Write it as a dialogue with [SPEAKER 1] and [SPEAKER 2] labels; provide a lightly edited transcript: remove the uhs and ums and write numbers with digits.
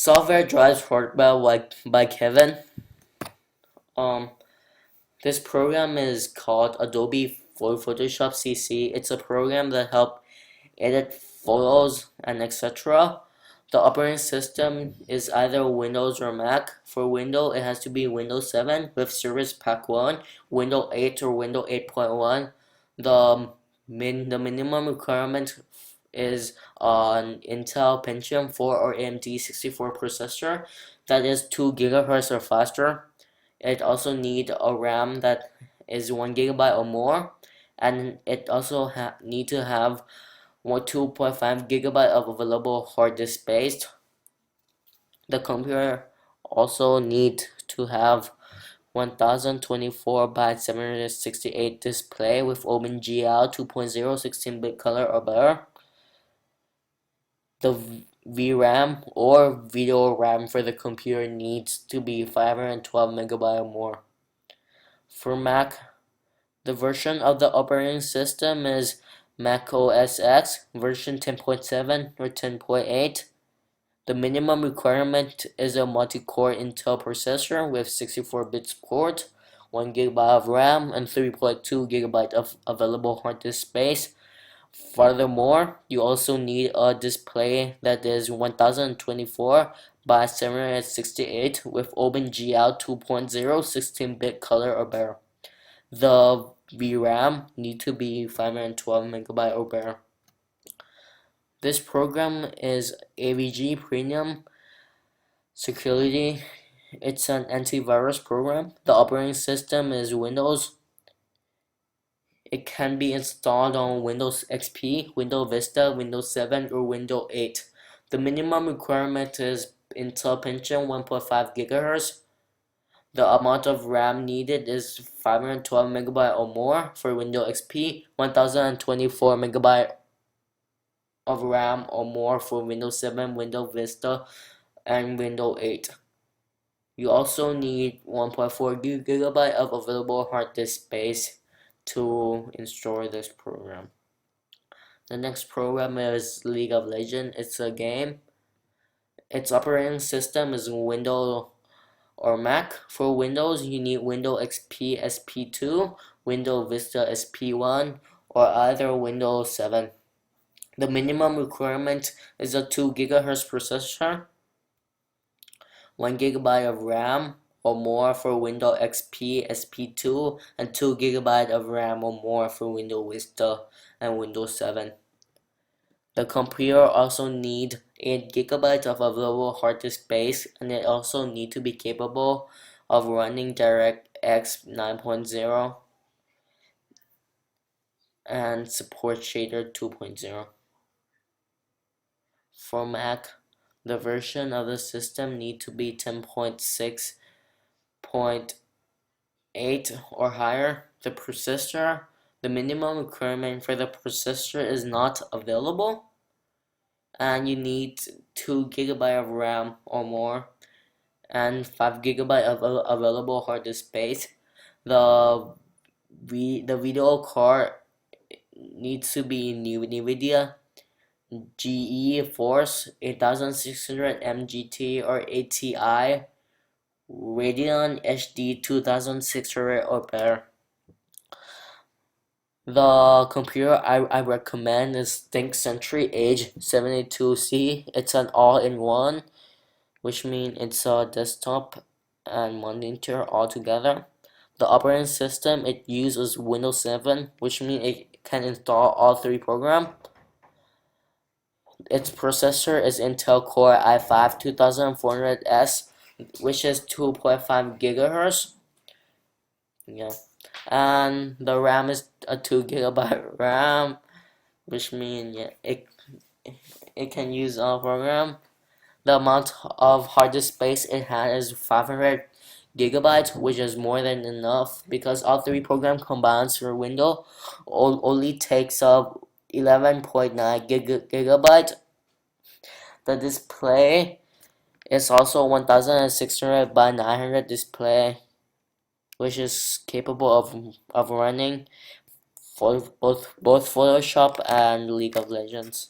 [SPEAKER 1] Software Drives Portable by Kevin. Um, this program is called Adobe Photoshop CC. It's a program that helps edit photos and etc. The operating system is either Windows or Mac. For Windows, it has to be Windows 7 with Service Pack 1, Windows 8 or Windows 8.1. The minimum requirement is an Intel Pentium 4 or AMD 64 processor that is 2 GHz or faster. It also needs a RAM that is 1 GB or more, and it also need to have 2.5 GB of available hard disk space. The computer also need to have 1024 by 768 display with OpenGL 2.0 16-bit color or better. The VRAM or video RAM for the computer needs to be 512 MB or more. For Mac, the version of the operating system is Mac OS X version 10.7 or 10.8. The minimum requirement is a multi-core Intel processor with 64-bit support, 1 GB of RAM, and 3.2 GB of available hard disk space. Furthermore, you also need a display that is 1024 by 768 with OpenGL 2.0 16-bit color or better. The VRAM need to be 512 MB or better. This program is AVG Premium Security. It's an antivirus program. The operating system is Windows. It can be installed on Windows XP, Windows Vista, Windows 7, or Windows 8. The minimum requirement is Intel Pentium 1.5 GHz. The amount of RAM needed is 512 MB or more for Windows XP, 1024 MB of RAM or more for Windows 7, Windows Vista, and Windows 8. You also need 1.4 GB of available hard disk space to install this program. The next program is League of Legends. It's a game. Its operating system is Windows or Mac. For Windows, you need Windows XP SP2, Windows Vista SP1, or either Windows 7. The minimum requirement is a 2 GHz processor, 1 GB of RAM or more for Windows XP SP2, and 2 GB of RAM or more for Windows Vista and Windows 7. The computer also needs 8 GB of available hard disk space, and it also needs to be capable of running DirectX 9.0 and support Shader 2.0. For Mac, the version of the system need to be 10.6.8 or higher. The minimum requirement for the processor is not available, and you need 2 GB of RAM or more and 5 GB of available hard disk space. The video card needs to be NVIDIA GeForce 8600 MGT or ATI Radeon HD 2600 or better. The computer I recommend is ThinkCentric Age 72C. It's an all-in-one, which means it's a desktop and monitor all together. The operating system it uses Windows 7, which means it can install all 3 programs. Its processor is Intel Core i5 2400S, which is 2.5 GHz. Yeah, and the RAM is a 2 GB RAM, which means it can use a program. The amount of hard disk space it has is 500 GB, which is more than enough because all 3 programs combined for Windows only takes up 11.9 GB. The display is also 1600 by 900 display, which is capable of running for both Photoshop and League of Legends.